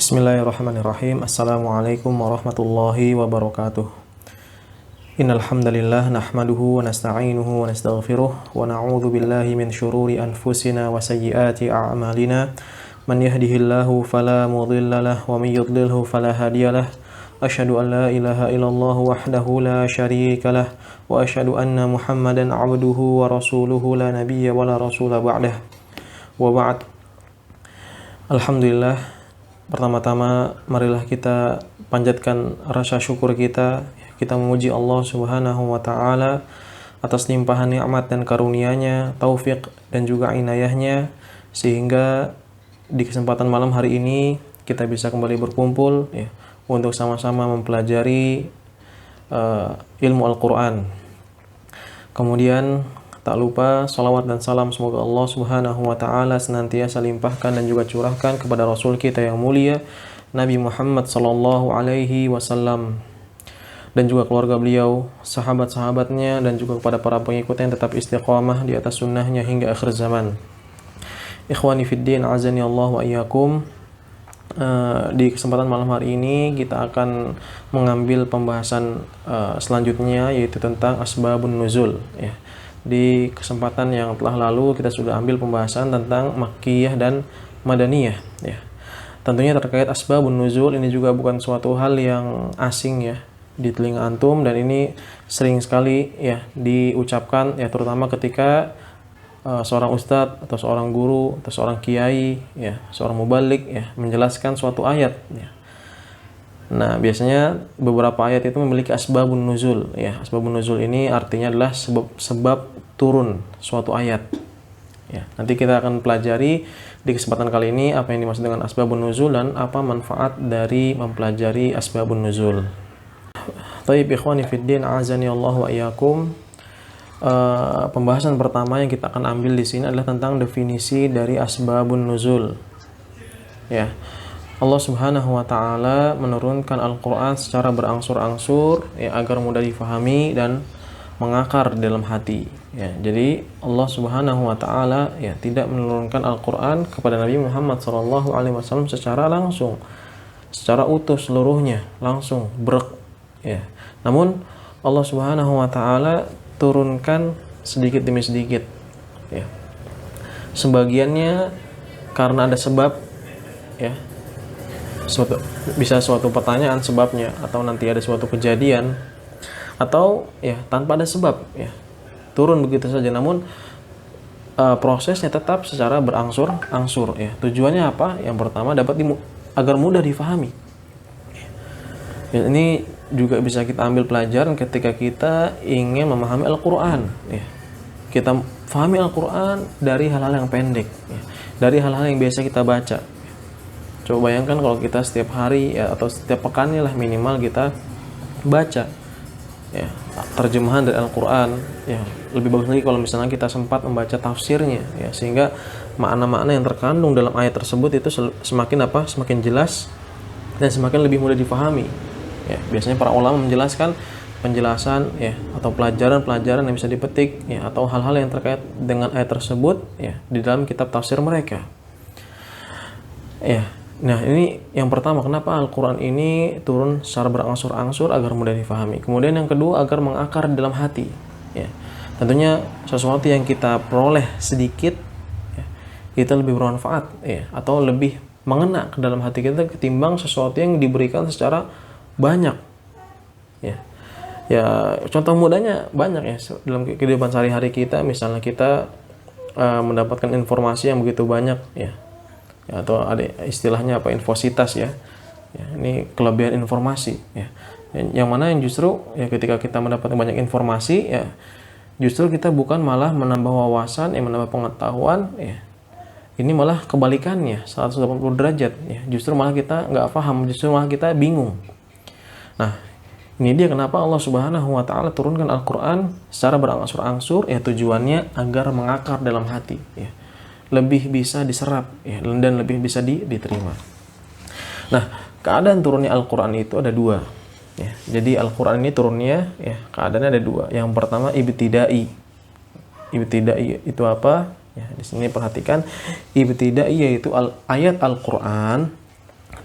Bismillahirrahmanirrahim. Assalamualaikum warahmatullahi wabarakatuh. Innal hamdalillah nahmaduhu wa nasta'inuhu wa nastaghfiruh wa na'udzu billahi min syururi anfusina wa sayyiati a'malina. Man yahdihillahu fala mudilla lahu wa may yudlilhu fala hadiyalah. Asyhadu an la ilaha illallah wahdahu la syarika lah wa asyhadu anna Muhammadan 'abduhu wa rasuluhu la nabiyya wa la rasula ba'dah. Wa ba'd. Alhamdulillah. Pertama-tama marilah kita panjatkan rasa syukur kita memuji Allah Subhanahu wa taala atas limpahan nikmat dan karunia-Nya, taufik dan juga inayah-Nya, sehingga di kesempatan malam hari ini kita bisa kembali berkumpul untuk sama-sama mempelajari ilmu Al-Qur'an. Kemudian tak lupa salawat dan salam semoga Allah Subhanahu wa taala senantiasa limpahkan dan juga curahkan kepada Rasul kita yang mulia Nabi Muhammad sallallahu alaihi wasallam, dan juga keluarga beliau, sahabat-sahabatnya, dan juga kepada para pengikutnya yang tetap istiqamah di atas sunnahnya hingga akhir zaman. Ikhwani fiddin, azani Allah wa iyyakum. Di kesempatan malam hari ini kita akan mengambil pembahasan selanjutnya, yaitu tentang asbabun nuzul. Di kesempatan yang telah lalu kita sudah ambil pembahasan tentang Makkiyah dan Madaniyah. Tentunya terkait asbabun nuzul ini juga bukan suatu hal yang asing di telinga antum, dan ini sering sekali diucapkan terutama ketika seorang ustadz atau seorang guru atau seorang kiai seorang mubalik menjelaskan suatu ayat. Nah, biasanya beberapa ayat itu memiliki asbabun nuzul. Asbabun nuzul ini artinya adalah sebab turun suatu ayat. Nanti kita akan pelajari di kesempatan kali ini apa yang dimaksud dengan asbabun nuzul dan apa manfaat dari mempelajari asbabun nuzul. Taib ikhwani fiddin, azani Allah wa iyyakum. Pembahasan pertama yang kita akan ambil di sini adalah tentang definisi dari asbabun nuzul. Allah Subhanahu wa taala menurunkan Al-Qur'an secara berangsur-angsur agar mudah difahami dan mengakar di dalam hati. Jadi Allah Subhanahu wa taala tidak menurunkan Al-Qur'an kepada Nabi Muhammad sallallahu alaihi wasallam secara langsung, secara utuh seluruhnya, langsung brek. Namun Allah Subhanahu wa taala turunkan sedikit demi sedikit. Sebagiannya karena ada sebab, bisa suatu pertanyaan sebabnya, atau nanti ada suatu kejadian, atau tanpa ada sebab turun begitu saja, namun prosesnya tetap secara berangsur-angsur. Tujuannya apa? Yang pertama agar mudah difahami. Ini juga bisa kita ambil pelajaran ketika kita ingin memahami Al-Qur'an. Kita pahami Al-Qur'an dari hal-hal yang pendek, dari hal-hal yang biasa kita baca. Coba bayangkan kalau kita setiap hari atau setiap pekannya lah minimal kita baca terjemahan dari Al-Qur'an. Lebih bagus lagi kalau misalnya kita sempat membaca tafsirnya, sehingga makna-makna yang terkandung dalam ayat tersebut itu semakin jelas dan semakin lebih mudah difahami. Biasanya para ulama menjelaskan penjelasan atau pelajaran-pelajaran yang bisa dipetik atau hal-hal yang terkait dengan ayat tersebut di dalam kitab tafsir mereka. Nah, ini yang pertama, kenapa Al-Quran ini turun secara berangsur-angsur agar mudah difahami. Kemudian yang kedua, agar mengakar di dalam hati. Tentunya sesuatu yang kita peroleh sedikit itu lebih bermanfaat atau lebih mengena ke dalam hati kita ketimbang sesuatu yang diberikan secara banyak. Contoh mudahnya banyak dalam kehidupan sehari-hari kita. Misalnya kita mendapatkan informasi yang begitu banyak atau ada istilahnya infositas ini kelebihan informasi yang mana yang justru ketika kita mendapatkan banyak informasi justru kita bukan malah menambah wawasan menambah pengetahuan, ini malah kebalikannya 180 derajat. Justru malah kita nggak paham, justru malah kita bingung. Nah, ini dia kenapa Allah Subhanahu wa taala turunkan Al-Qur'an secara berangsur-angsur, tujuannya agar mengakar dalam hati, lebih bisa diserap dan lebih bisa diterima. Nah, keadaan turunnya Al-Qur'an itu ada dua. Jadi Al-Qur'an ini turunnya keadaannya ada dua. Yang pertama ibtidai. Ibtidai itu apa? Di sini perhatikan, ibtidai yaitu ayat Al-Qur'an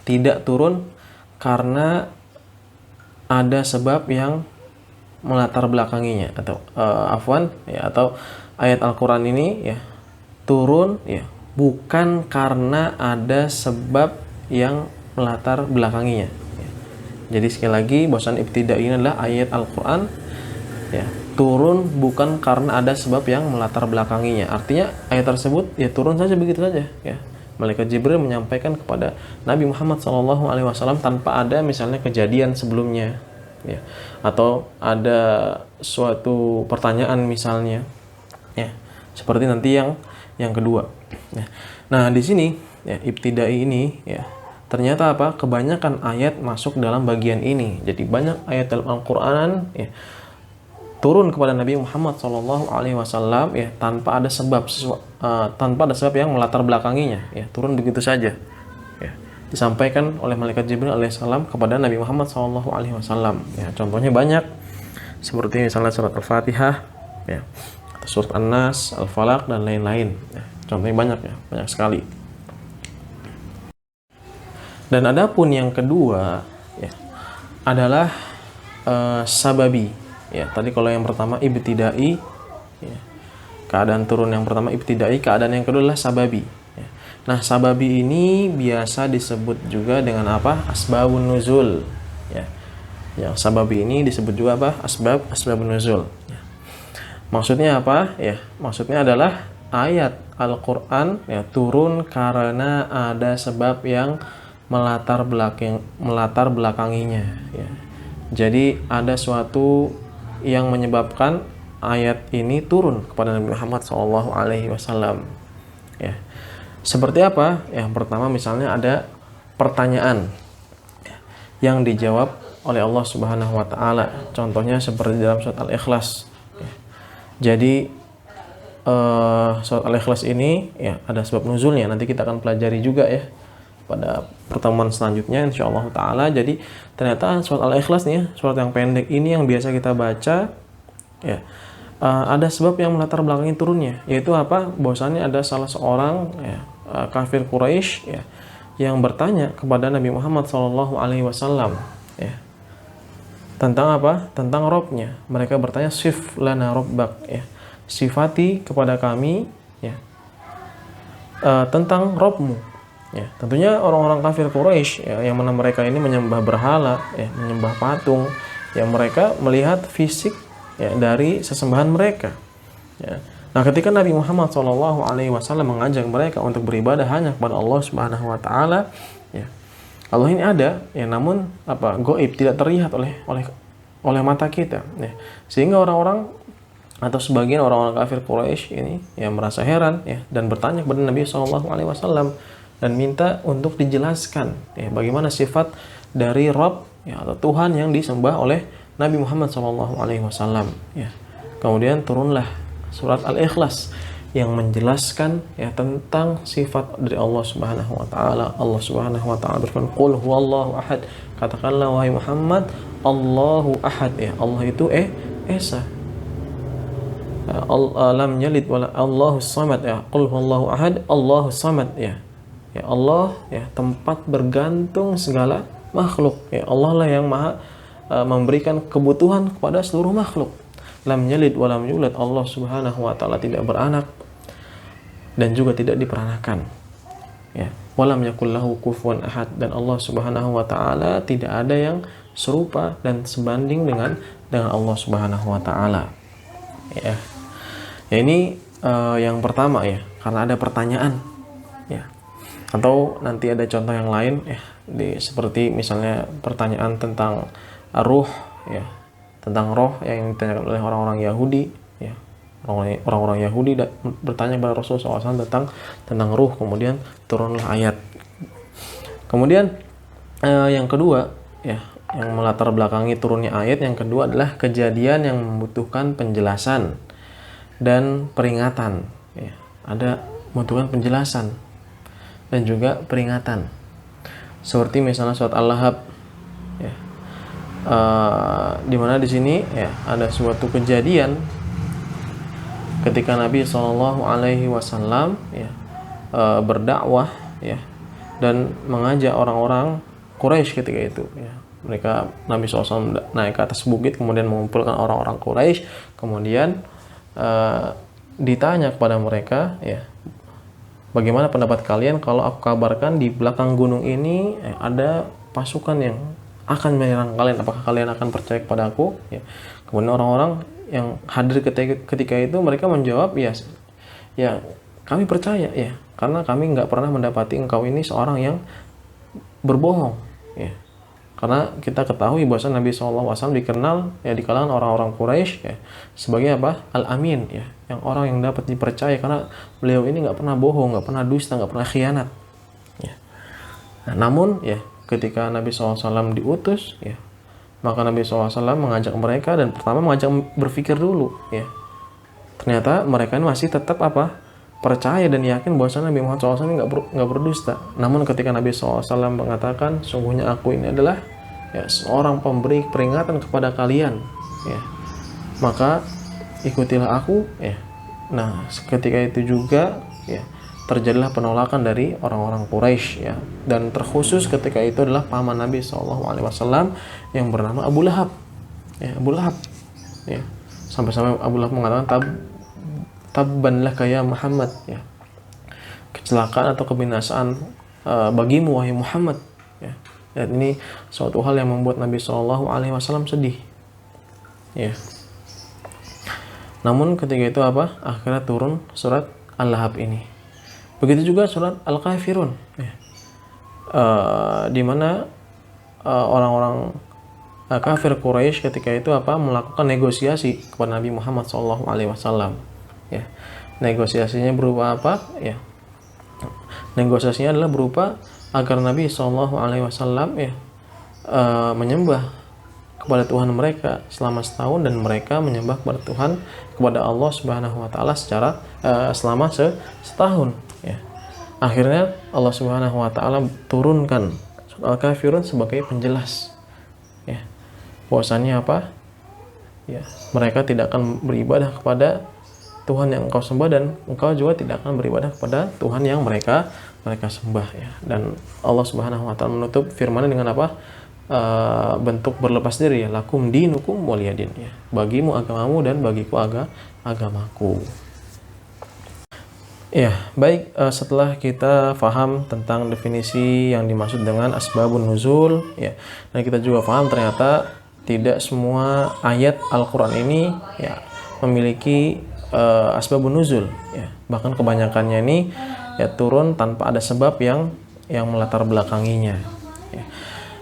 tidak turun karena ada sebab yang melatar belakanginya, atau atau ayat Al-Qur'an ini ya turun ya bukan karena ada sebab yang melatar belakanginya. Jadi sekali lagi bahwasan ibtida'i ini adalah ayat Al-Qur'an ya turun bukan karena ada sebab yang melatar belakanginya. Artinya ayat tersebut ya turun saja begitu saja ya. Malaikat Jibril menyampaikan kepada Nabi Muhammad SAW tanpa ada misalnya kejadian sebelumnya ya, atau ada suatu pertanyaan misalnya ya, seperti nanti yang kedua ya. Nah di sini ya ibtidai ini ya ternyata apa, kebanyakan ayat masuk dalam bagian ini. Jadi banyak ayat dalam Al-Qur'an ya turun kepada Nabi Muhammad SAW ya tanpa ada sebab yang melatar belakanginya ya, turun begitu saja ya, disampaikan oleh malaikat Jibril alaihissalam kepada Nabi Muhammad SAW ya. Contohnya banyak, seperti misalnya surat Al-Fatihah ya, atau surat An-Nas, Al-Falaq dan lain-lain ya. Contohnya banyak ya, banyak sekali. Dan adapun yang kedua ya adalah sababi ya. Tadi kalau yang pertama ibtidai ya, keadaan turun yang pertama ibtidai, keadaan yang kedua adalah sababi ya. Nah sababi ini biasa disebut juga dengan apa, asbabun nuzul ya. Yang sababi ini disebut juga apa, asbabun nuzul ya. Maksudnya apa ya, maksudnya adalah ayat Al-Qur'an ya turun karena ada sebab yang melatar belakanginya ya. Jadi ada suatu yang menyebabkan ayat ini turun kepada Nabi Muhammad SAW ya. Seperti apa? Yang pertama misalnya ada pertanyaan yang dijawab oleh Allah Subhanahu wa taala. Contohnya seperti dalam surat Al-Ikhlas ya. Jadi surat Al-Ikhlas ini ya ada sebab nuzulnya, nanti kita akan pelajari juga ya pada pertemuan selanjutnya insyaallah taala. Jadi ternyata surat Al-Ikhlas nih ya, surat yang pendek ini yang biasa kita baca ya, ada sebab yang melatar belakangi turunnya, yaitu apa, bahwasannya ada salah seorang ya, kafir Quraisy ya, yang bertanya kepada Nabi Muhammad SAW ya, tentang apa, tentang Robnya. Mereka bertanya, sif lana robbak ya, sifati kepada kami ya tentang Robmu. Ya, tentunya orang-orang kafir Quraisy ya, yang mana mereka ini menyembah berhala, ya, menyembah patung, yang mereka melihat fisik ya, dari sesembahan mereka. Ya. Nah, ketika Nabi Muhammad SAW mengajak mereka untuk beribadah hanya kepada Allah Subhanahu Wa Taala, ya, Allah ini ada, ya, namun apa, goib, tidak terlihat oleh mata kita. Ya. Sehingga orang-orang atau sebagian orang-orang kafir Quraisy ini ya merasa heran ya, dan bertanya kepada Nabi SAW dan minta untuk dijelaskan ya, bagaimana sifat dari Rabb ya, atau Tuhan yang disembah oleh Nabi Muhammad SAW ya. Kemudian turunlah surat Al-Ikhlas yang menjelaskan ya tentang sifat dari Allah Subhanahu wa taala. Allah Subhanahu wa taala berfirman, "Qul huwallahu ahad." Katakanlah wahai Muhammad, Allahu ahad ya. Allah itu esa. Lam yalid wala Allahus samad ya. Qul huwallahu ahad, Allahus samad ya. Ya Allah ya tempat bergantung segala makhluk ya, Allah lah yang maha memberikan kebutuhan kepada seluruh makhluk. Lam yalid wa lam yulad, Allah Subhanahu wa taala tidak beranak dan juga tidak diperanakan ya. Walam yakul lahu kufuwan ahad, dan Allah Subhanahu wa taala tidak ada yang serupa dan sebanding dengan Allah Subhanahu wa taala ya. Ya ini yang pertama ya, karena ada pertanyaan ya. Atau nanti ada contoh yang lain ya, seperti misalnya pertanyaan tentang ruh ya, tentang roh yang ditanyakan oleh orang-orang Yahudi ya. Orang-orang Yahudi bertanya kepada Rasulullah SAW tentang ruh, kemudian turunlah ayat. Kemudian yang kedua ya, yang melatar belakangi turunnya ayat yang kedua adalah kejadian yang membutuhkan penjelasan dan peringatan ya. Ada membutuhkan penjelasan dan juga peringatan, seperti misalnya surat Al-Lahab ya, di mana di sini ya ada suatu kejadian ketika Nabi SAW ya berdakwah ya dan mengajak orang-orang Quraisy ketika itu ya. Nabi SAW naik ke atas bukit, kemudian mengumpulkan orang-orang Quraisy, kemudian ditanya kepada mereka ya, bagaimana pendapat kalian kalau aku kabarkan di belakang gunung ini ada pasukan yang akan menyerang kalian, apakah kalian akan percaya kepada aku ya. Kemudian orang-orang yang hadir ketika itu mereka menjawab ya kami percaya ya, karena kami nggak pernah mendapati engkau ini seorang yang berbohong ya. Karena kita ketahui bahwa Nabi SAW dikenal ya di kalangan orang-orang Quraisy ya sebagai apa? Al-Amin ya, yang orang yang dapat dipercaya karena beliau ini nggak pernah bohong, nggak pernah dusta, nggak pernah khianat ya. Nah, namun ya ketika Nabi SAW diutus ya, maka Nabi SAW mengajak mereka, dan pertama mengajak berpikir dulu ya. Ternyata mereka masih tetap apa? Percaya dan yakin bahwa Nabi Muhammad SAW ini nggak berdusta. Namun ketika Nabi SAW mengatakan, sungguhnya aku ini adalah ya seorang pemberi peringatan kepada kalian ya, maka ikutilah aku ya. Nah, ketika itu juga ya terjadilah penolakan dari orang-orang Quraisy ya, dan terkhusus ketika itu adalah paman Nabi SAW yang bernama Abu Lahab ya. Abu Lahab ya, sampai-sampai Abu Lahab mengatakan tabban laka ya Muhammad ya, kecelakaan atau kebinasaan bagimu wahai Muhammad ya. Dan ini suatu hal yang membuat Nabi SAW sedih ya. Namun ketika itu apa? Akhirnya turun surat Al-Lahab ini. Begitu juga surat Al-Kafirun ya. Di mana orang-orang kafir Quraisy ketika itu apa? Melakukan negosiasi kepada Nabi Muhammad SAW ya. Negosiasinya berupa apa ya? Negosiasinya adalah berupa agar Nabi SAW ya menyembah kepada Tuhan mereka selama setahun, dan mereka menyembah kepada Tuhan, kepada Allah Subhanahu wa taala secara selama setahun ya. Akhirnya Allah Subhanahu wa taala turunkan surat Al-Kafirun sebagai penjelas ya, bahwasannya apa? Ya, mereka tidak akan beribadah kepada Tuhan yang engkau sembah, dan engkau juga tidak akan beribadah kepada Tuhan yang mereka sembah ya. Dan Allah Subhanahu wa taala menutup firman-Nya dengan apa? Bentuk berlepas diri ya, lakum dinukum waliyadin ya. Bagimu agamamu dan bagiku agamaku. Ya, baik, setelah kita paham tentang definisi yang dimaksud dengan asbabun nuzul ya, dan kita juga paham ternyata tidak semua ayat Al-Qur'an ini ya memiliki asbabun nuzul ya. Bahkan kebanyakannya ini ya turun tanpa ada sebab yang melatar belakanginya ya.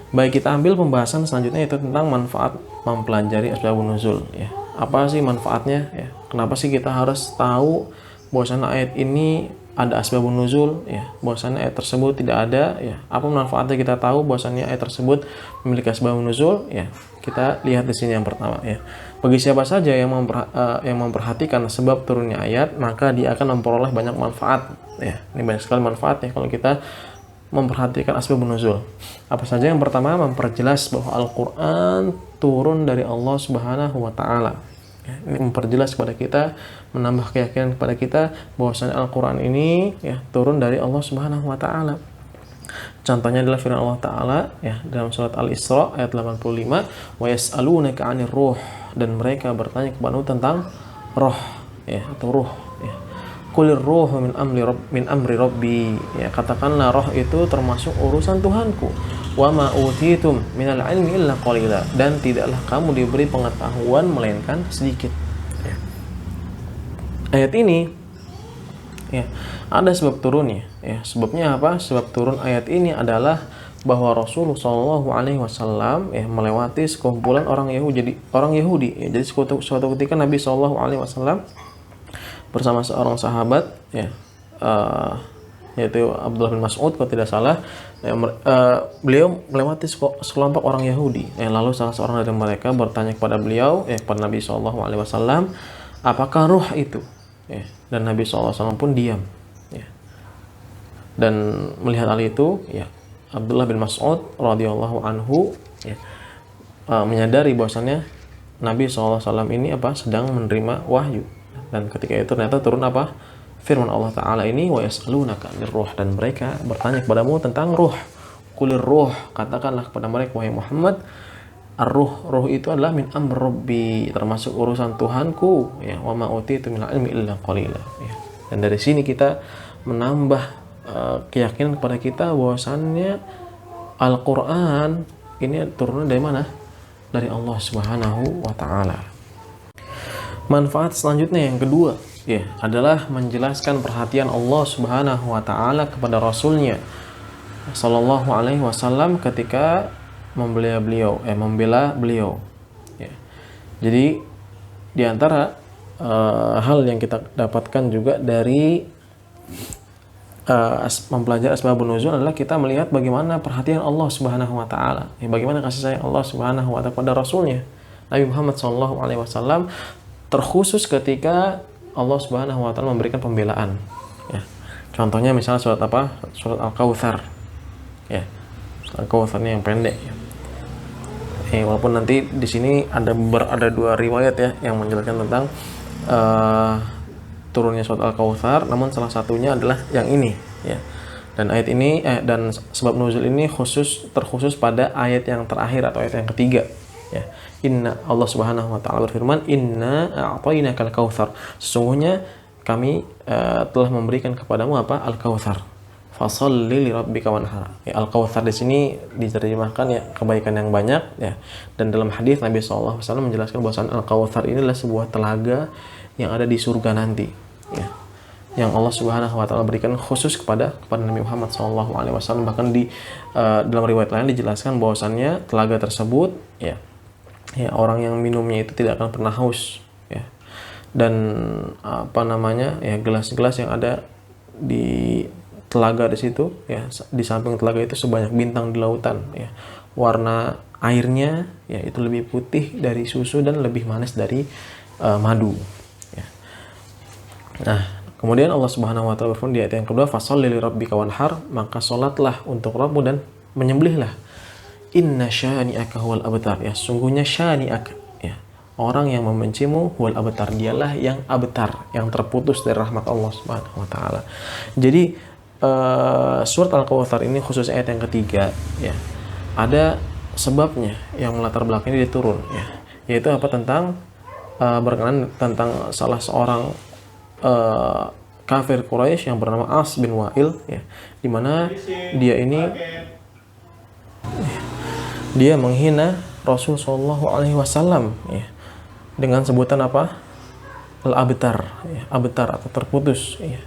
Baik, kita ambil pembahasan selanjutnya, yaitu tentang manfaat mempelajari asbabun nuzul ya. Apa sih manfaatnya ya? Kenapa sih kita harus tahu bahwasanya ayat ini ada asbabun nuzul ya, bahwasanya ayat tersebut tidak ada ya? Apa manfaatnya kita tahu bahwasanya ayat tersebut memiliki asbabun nuzul ya? Kita lihat di sini yang pertama ya. Bagi siapa saja yang memperhatikan sebab turunnya ayat, maka dia akan memperoleh banyak manfaat ya. Ini banyak sekali manfaatnya kalau kita memperhatikan asbabun nuzul. Apa saja? Yang pertama, memperjelas bahwa Al-Qur'an turun dari Allah Subhanahu wa taala. Ya, ini memperjelas kepada kita, menambah keyakinan kepada kita bahwasanya Al-Qur'an ini ya turun dari Allah Subhanahu wa taala. Contohnya adalah firman Allah Ta'ala ya dalam surat Al-Isra ayat 85, wa yas'alunaka 'anir ruh, dan mereka bertanya kepadamu tentang roh ya, atau ruh ya. Qulir ruhu min amri rabbi ya, katakanlah roh itu termasuk urusan Tuhanku. Wa ma utitum minal ilmi illa qalila, dan tidaklah kamu diberi pengetahuan melainkan sedikit ya. Ayat ini ya ada sebab turunnya ya. Sebabnya apa? Sebab turun ayat ini adalah bahwa Rasulullah SAW ya melewati sekumpulan orang Yahudi ya. Jadi suatu ketika Nabi SAW bersama seorang sahabat ya, yaitu Abdullah bin Mas'ud kalau tidak salah ya, beliau melewati sekelompok orang Yahudi ya. Lalu salah seorang dari mereka bertanya kepada beliau ya, kepada Nabi SAW, apakah ruh itu ya? Dan Nabi SAW pun diam ya. Dan melihat hal itu ya, Abdullah bin Mas'ud radhiyallahu anhu ya, menyadari bahwasannya Nabi SAW ini apa sedang menerima wahyu, dan ketika itu ternyata turun apa? firman Allah Ta'ala ini, wa yas'alunaka 'anir ruh, dan mereka bertanya kepadamu tentang ruh. Qulir ruh, katakanlah kepada mereka wahai Muhammad, ruh itu adalah min amr rabbi, termasuk urusan Tuhanku, ya, wa ma utitu minal ilmi illa qalila, ya. Dan dari sini kita menambah keyakinan kepada kita bahwasannya Al-Qur'an ini turunnya dari mana? Dari Allah Subhanahu wa Ta'ala. Manfaat selanjutnya yang kedua, ya, adalah menjelaskan perhatian Allah Subhanahu wa Ta'ala kepada Rasulnya Sallallahu Alaihi Wasallam ketika membela beliau, ya. Jadi di antara hal yang kita dapatkan juga dari mempelajari asbabun nuzul adalah kita melihat bagaimana perhatian Allah Subhanahu wa Ta'ala, ya, bagaimana kasih sayang Allah Subhanahu wa Ta'ala kepada Rasulnya Nabi Muhammad Sallallahu Alaihi Wasallam, terkhusus ketika Allah Subhanahu wa Ta'ala memberikan pembelaan, ya. Contohnya misalnya surat apa? Surat Al-Kautsar, ya. Surat Al-Kautsar ini yang pendek, ya. Walaupun nanti di sini ada dua riwayat, ya, yang menjelaskan tentang turunnya surat Al-Kautsar, namun salah satunya adalah yang ini, ya. Dan ayat ini dan sebab nuzul ini terkhusus pada ayat yang terakhir atau ayat yang ketiga, ya. Allah Subhanahu wa Ta'ala berfirman, inna a'tainakal kautsar, sesungguhnya kami telah memberikan kepadamu apa? Al-Kautsar. Fasholli li rabbika wanhar. Ya, Al-Kautsar di sini diterjemahkan, ya, kebaikan yang banyak, ya. Dan dalam hadis Nabi SAW menjelaskan bahwa Al-Kautsar ini adalah sebuah telaga yang ada di surga nanti, ya, yang Allah Subhanahu wa Ta'ala berikan khusus kepada Nabi Muhammad SAW. Bahkan di dalam riwayat lain dijelaskan bahwasannya telaga tersebut, ya, orang yang minumnya itu tidak akan pernah haus, ya. Dan ya, gelas-gelas yang ada di telaga di situ, ya, di samping telaga itu sebanyak bintang di lautan, ya. Warna airnya, ya, itu lebih putih dari susu dan lebih manis dari madu, ya. Nah, kemudian Allah Subhanahu wa Ta'ala berfirman di ayat yang kedua, fasholli li rabbika wanhar, maka salatlah untuk Rabbmu dan menyembelihlah. Inna syani'aka huwal abtar, ya, sungguhnya syani'aka, ya, orang yang membencimu, huwal abtar, dialah yang abtar, yang terputus dari rahmat Allah Subhanahu wa Ta'ala. Jadi surat Al-Kautsar ini khusus ayat yang ketiga, ya, ada sebabnya yang melatar belakangnya dia turun, ya, yaitu apa? Tentang berkenaan tentang salah seorang kafir Quraisy yang bernama As bin Wa'il, ya, di mana dia menghina Rasul Shallallahu Alaihi Wasallam, ya, dengan sebutan apa? Al-Abtar, ya, abtar atau terputus, ya.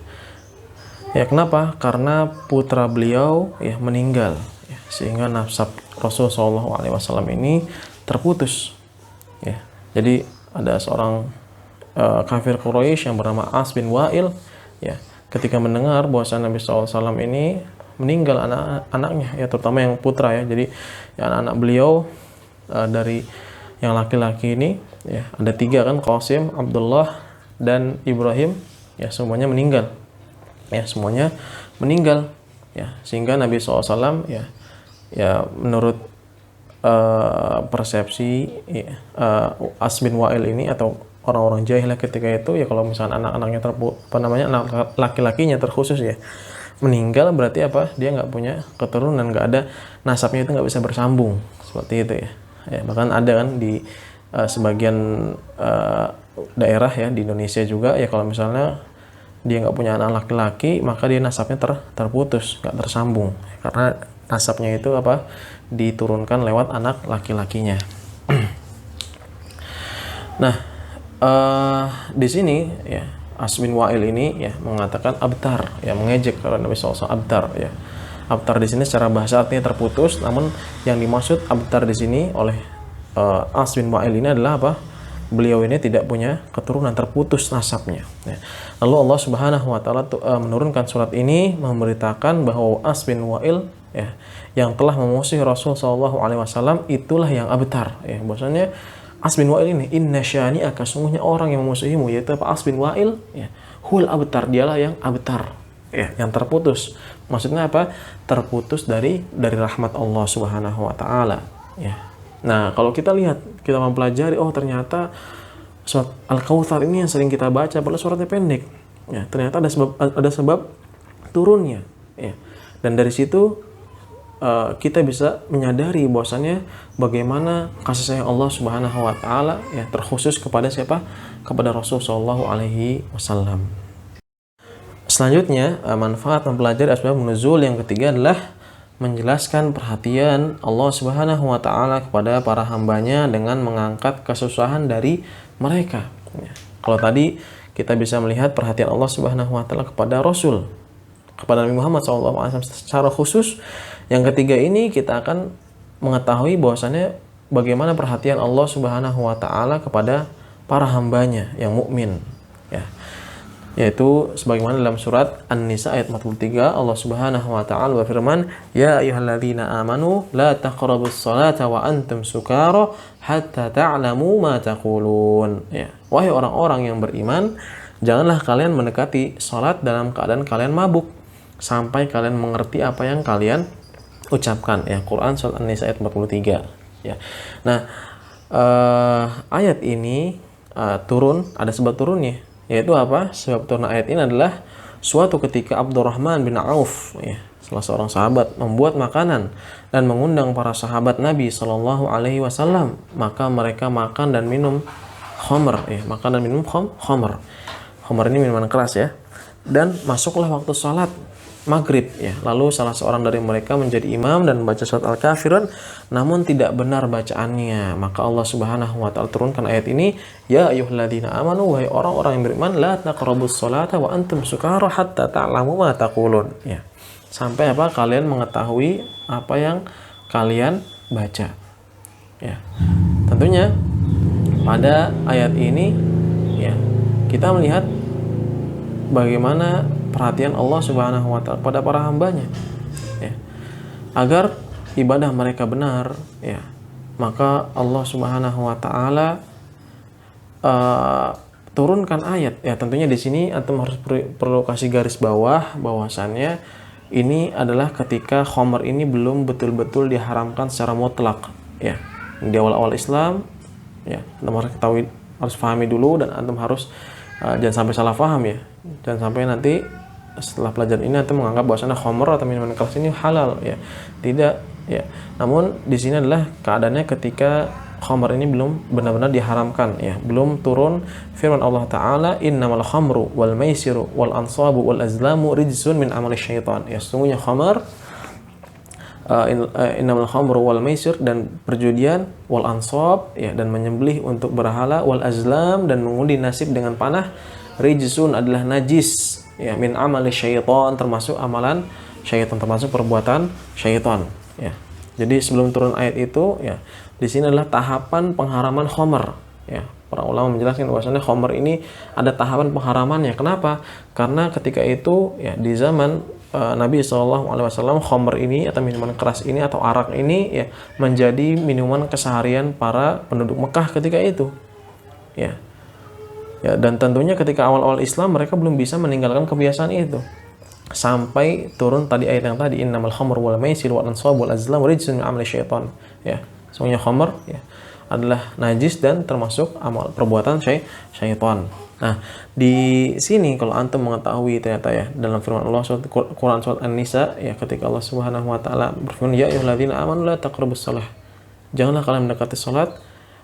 Ya, kenapa? Karena putra beliau, ya, meninggal, ya, sehingga nasab Rasul Shallallahu Alaihi Wasallam ini terputus, ya. Jadi ada seorang kafir Quraisy yang bernama As bin Wa'il, ya, ketika mendengar bahwa Nabi SAW ini meninggal anak-anaknya, ya, terutama yang putra, ya. Jadi ya, anak-anak beliau dari yang laki-laki ini, ya, ada 3 kan, Qasim, Abdullah, dan Ibrahim, ya, semuanya meninggal, ya, semuanya meninggal, ya, sehingga Nabi SAW, ya, menurut persepsi, ya, As bin Wa'il ini atau orang-orang jahilah ketika itu, ya, kalau misalnya anak-anaknya anak laki-lakinya terkhusus, ya, meninggal, berarti apa? Dia nggak punya keturunan, nggak ada nasabnya, itu nggak bisa bersambung, seperti itu, ya. Ya, bahkan ada kan di sebagian daerah, ya, di Indonesia juga, ya, kalau misalnya dia nggak punya anak laki-laki, maka dia nasabnya terputus, nggak tersambung, karena nasabnya itu apa? Diturunkan lewat anak laki-lakinya. Nah, di sini, ya, As bin Wa'il ini, ya, mengatakan abtar, ya, mengejek karena Nabi SAW abtar, ya. Abtar di sini secara bahasa artinya terputus, namun yang dimaksud abtar di sini oleh As bin Wa'il ini adalah apa? Beliau ini tidak punya keturunan, terputus nasabnya, ya. Lalu Allah Subhanahu wa Ta'ala menurunkan surat ini memberitakan bahwa As bin Wa'il, ya, yang telah memusuhi Rasul Shallallahu Alaihi Wasallam itulah yang abtar, ya. Bahwasanya As bin Wa'il ini, inna syani'aka, sungguhnya orang yang memusuhimu, yaitu As bin Wa'il, ya, hul abtar, dialah yang abtar, ya, yang terputus. Maksudnya apa? Terputus dari rahmat Allah Subhanahu wa Ta'ala, ya. Nah, kalau kita lihat, kita mempelajari, oh ternyata surat Al-Kautsar ini yang sering kita baca, padahal suratnya pendek, Ya, ternyata ada sebab turunnya. Ya. Dan dari situ kita bisa menyadari bahwasannya bagaimana kasih sayang Allah Subhanahu wa taala ya terkhusus kepada siapa? Kepada Rasul sallallahu alaihi wasallam. Selanjutnya, manfaat mempelajari asbab nuzul yang ketiga adalah menjelaskan perhatian Allah Subhanahu wa taala kepada para hambanya dengan mengangkat kesusahan dari mereka. Ya. Kalau tadi kita bisa melihat perhatian Allah Subhanahu wa taala kepada Rasul, kepada Nabi Muhammad SAW secara khusus. Yang ketiga ini kita akan mengetahui bahwasannya bagaimana perhatian Allah Subhanahu wa taala kepada para hambanya yang mukmin, ya. Yaitu sebagaimana dalam surat An-Nisa ayat 43 Allah Subhanahu wa taala berfirman, "Ya ayyuhalladzina amanu la taqrabus salata wa antum sukara hatta ta'lamu ma taqulun." Ya, wahai orang-orang yang beriman, janganlah kalian mendekati salat dalam keadaan kalian mabuk sampai kalian mengerti apa yang kalian ucapkan. Ya, Quran surat An-Nisa ayat 43. Ya. Nah, ayat ini turun, ada sebab turunnya, yaitu apa? Sebab turun ayat ini adalah suatu ketika Abdurrahman bin Auf, ya, salah seorang sahabat, membuat makanan dan mengundang para sahabat Nabi Shallallahu Alaihi Wasallam. Maka mereka makan dan minum khamr, ya, makan dan minum khamr. Khamr ini minuman keras, ya. Dan masuklah waktu salat maghrib, ya. Lalu salah seorang dari mereka menjadi imam dan membaca surat Al-Kafirun, namun tidak benar bacaannya. Maka Allah Subhanahu wa taala turunkan ayat ini, ya ayyuhalladzina amanu, wahai orang-orang yang beriman, la taqrabus salata wa antum sukara hatta ta'lamu ma taqulun. Ya. Sampai apa? Kalian mengetahui apa yang kalian baca. Ya. Tentunya pada ayat ini, ya, kita melihat bagaimana perhatian Allah Subhanahu wa taala pada para hambanya, ya. Agar ibadah mereka benar, ya, maka Allah Subhanahu wa taala turunkan ayat, ya. Tentunya di sini antum harus perlu kasih garis bawah bahwasannya ini adalah ketika khamr ini belum betul-betul diharamkan secara mutlak, ya. Di awal-awal Islam, ya, antum harus ketahui, harus pahami dulu, dan antum harus jangan sampai salah paham, ya. Jangan sampai nanti setelah pelajaran ini antum menganggap bahwasanya khamr atau minuman keras ini halal, ya. Tidak, ya. Namun di sini adalah keadaannya ketika khamr ini belum benar-benar diharamkan, ya. Belum turun firman Allah taala, innamal khamru wal maisiru wal ansabu wal azlamu rijsun min amali syaitan. Ya, sesungguhnya khamr, innamal khamru wal maisir, dan perjudian, wal ansab, ya, dan menyembelih untuk berhala, wal azlam, dan mengundi nasib dengan panah, rijsun adalah najis, ya, min amali syaitan, termasuk amalan syaitan, termasuk perbuatan syaitan, ya. Jadi sebelum turun ayat itu, ya, di sini adalah tahapan pengharaman khamr, ya. Para ulama menjelaskan bahwasanya khamr ini ada tahapan pengharamannya. Kenapa? Karena ketika itu, ya, di zaman Nabi SAW, khamr ini atau minuman keras ini atau arak ini, ya, menjadi minuman keseharian para penduduk Mekah ketika itu, ya. Ya, dan tentunya ketika awal-awal Islam mereka belum bisa meninggalkan kebiasaan itu. Sampai turun tadi ayat yang tadi, innamal khamru wal maisir wal ansab wal azlam rijsun min amali syaitan. Ya, semuanya khamr, ya, adalah najis dan termasuk amal perbuatan syaitan. Nah, di sini kalau antum mengetahui ternyata, ya, dalam firman Allah Quran surat An-Nisa, ya, ketika Allah Subhanahu wa taala berfirman, ya ayyuhalladzina amanu la taqrabus shalah. Janganlah kalian mendekati salat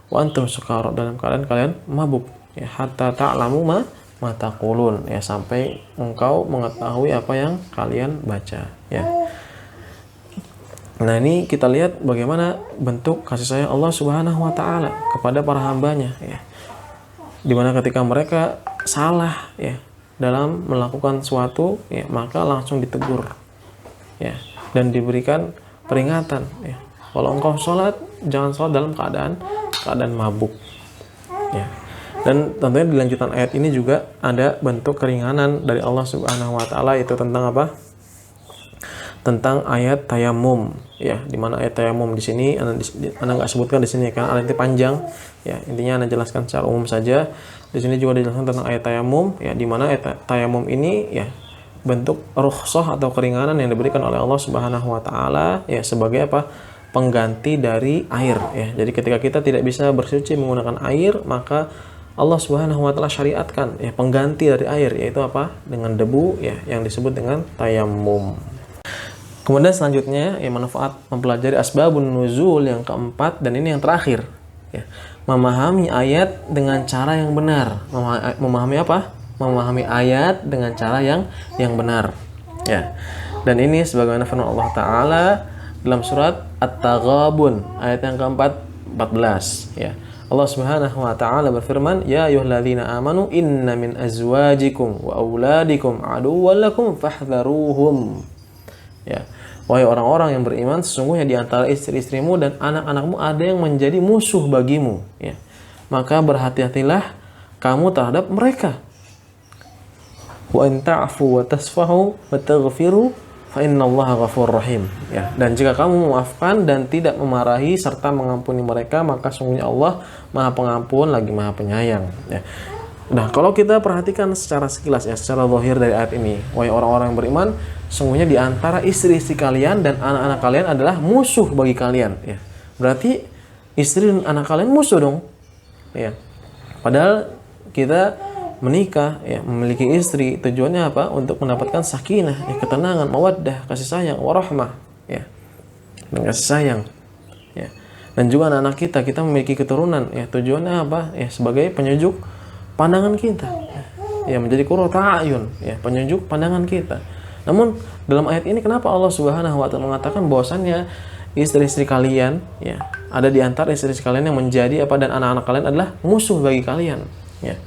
wa antum sukara, dalam keadaan kalian mabuk, ya, hatta ta'lamu ma taqulun, ya, sampai engkau mengetahui apa yang kalian baca, ya. Nah, ini kita lihat bagaimana bentuk kasih sayang Allah Subhanahu wa taala kepada para hambanya, ya. Dimana ketika mereka salah, ya, dalam melakukan suatu, ya, maka langsung ditegur, ya, dan diberikan peringatan, ya. Kalau engkau sholat, jangan sholat dalam keadaan mabuk, ya. Dan tentunya di lanjutan ayat ini juga ada bentuk keringanan dari Allah Subhanahu wa taala, itu tentang apa? Tentang ayat tayamum, ya. Di mana ayat tayamum di sini Anda nggak sebutkan di sini karena ayatnya panjang, ya. Intinya Anda jelaskan secara umum saja. Di sini juga dijelaskan tentang ayat tayamum, ya, di mana ayat tayamum ini, ya, bentuk rukhsah atau keringanan yang diberikan oleh Allah Subhanahu wa taala, ya, sebagai apa? Pengganti dari air, ya. Jadi ketika kita tidak bisa bersuci menggunakan air, maka Allah Subhanahu wa taala syariatkan ya pengganti dari air, yaitu apa? Dengan debu ya, yang disebut dengan tayammum. Kemudian selanjutnya ya manfaat mempelajari asbabun nuzul yang keempat, dan ini yang terakhir ya. Memahami ayat dengan cara yang benar. Memahami apa? Memahami ayat dengan cara yang benar ya. Dan ini sebagaimana firman Allah taala dalam surat At-Taghabun ayat yang ke-14 ya. Allah Subhanahu wa taala berfirman, "Ya ayyuhalladzina amanu inna min azwajikum wa auladikum aduwwan lakum fahdharuhum." Ya. Wahai orang-orang yang beriman, sesungguhnya di antara istri-istrimu dan anak-anakmu ada yang menjadi musuh bagimu, ya. Maka berhati-hatilah kamu terhadap mereka. Wa in ta'fu wa tasfahu wa taghfiru fa innallaha ghafurur rahim. Ya, dan jika kamu memaafkan dan tidak memarahi serta mengampuni mereka, maka sungguhnya Allah Maha Pengampun lagi Maha Penyayang, ya. Nah, kalau kita perhatikan secara sekilas ya, secara zahir dari ayat ini, wahai orang-orang yang beriman, sungguhnya di antara istri-istri kalian dan anak-anak kalian adalah musuh bagi kalian, ya. Berarti istri dan anak kalian musuh dong, ya. Padahal kita menikah, ya, memiliki istri tujuannya apa? Untuk mendapatkan sakinah, ya, ketenangan, mawaddah, kasih sayang, warahmah, ya, dan kasih sayang, ya. Dan juga anak-anak kita memiliki keturunan, ya, tujuannya apa? Ya, sebagai penyejuk pandangan kita, ya, menjadi qurratu a'yun, ya, penyejuk pandangan kita. Namun dalam ayat ini kenapa Allah Subhanahu wa taala mengatakan bahwasannya istri-istri kalian, ya, ada di antara istri-istri kalian yang menjadi apa, dan anak-anak kalian adalah musuh bagi kalian, ya.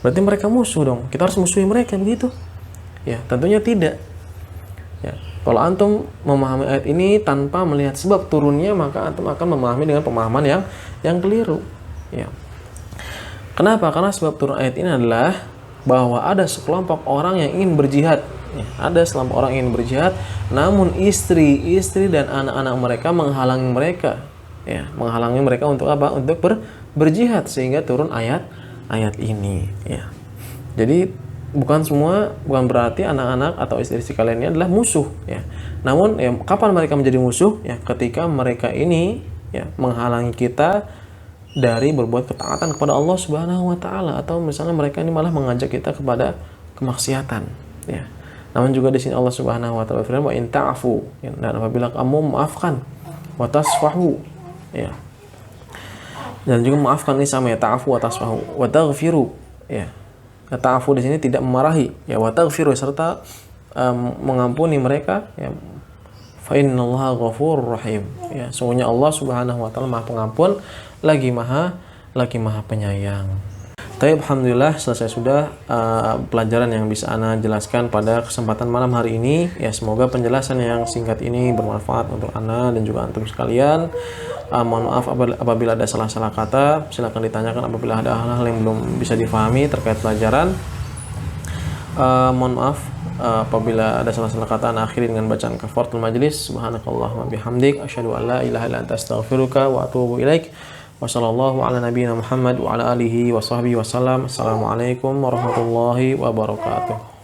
Berarti mereka musuh dong. Kita harus musuhi mereka begitu? Ya, tentunya tidak. Ya, kalau antum memahami ayat ini tanpa melihat sebab turunnya, maka antum akan memahami dengan pemahaman yang keliru, ya. Kenapa? Karena sebab turun ayat ini adalah bahwa ada sekelompok orang yang ingin berjihad. Ya, ada sekelompok orang yang ingin berjihad, namun istri-istri dan anak-anak mereka menghalangi mereka. Ya, menghalangi mereka untuk apa? Untuk berjihad, sehingga turun ayat ini. Ya. Jadi bukan berarti anak-anak atau istri-istri kalian ini adalah musuh. Ya. Namun ya, kapan mereka menjadi musuh? Ya, ketika mereka ini ya menghalangi kita dari berbuat ketaatan kepada Allah Subhanahu wa taala, atau misalnya mereka ini malah mengajak kita kepada kemaksiatan, ya. Namun juga di sini Allah Subhanahu wa taala berfirman, "Wa in ta'fu", ya, dan apabila kamu memaafkan, wa tasfahu, ya. Dan juga memaafkan ini sama ya, ta'fu wa tasfahu, wa taghfiru, ya. Ta'fu di sini tidak memarahi, ya, wa taghfiru serta mengampuni mereka, ya. Fa innallaha ghafurur rahim, ya. Sungguhnya Allah Subhanahu wa taala Maha Pengampun lagi maha penyayang. Tapi alhamdulillah selesai sudah pelajaran yang bisa ana jelaskan pada kesempatan malam hari ini. Ya, semoga penjelasan yang singkat ini bermanfaat untuk ana dan juga antum sekalian. Mohon maaf apabila ada salah-salah kata, silakan ditanyakan apabila ada hal-hal yang belum bisa difahami terkait pelajaran. Mohon maaf apabila ada salah-salah kata, ana akhiri dengan bacaan kafaratul majlis. Subhanakallahumma bihamdik asyhadu an la ilaha illa anta astaghfiruka wa atubu ilaik. Wassallallahu ala nabiyyina Muhammad wa ala alihi wa sahbihi wasallam. Assalamualaikum warahmatullahi wabarakatuh.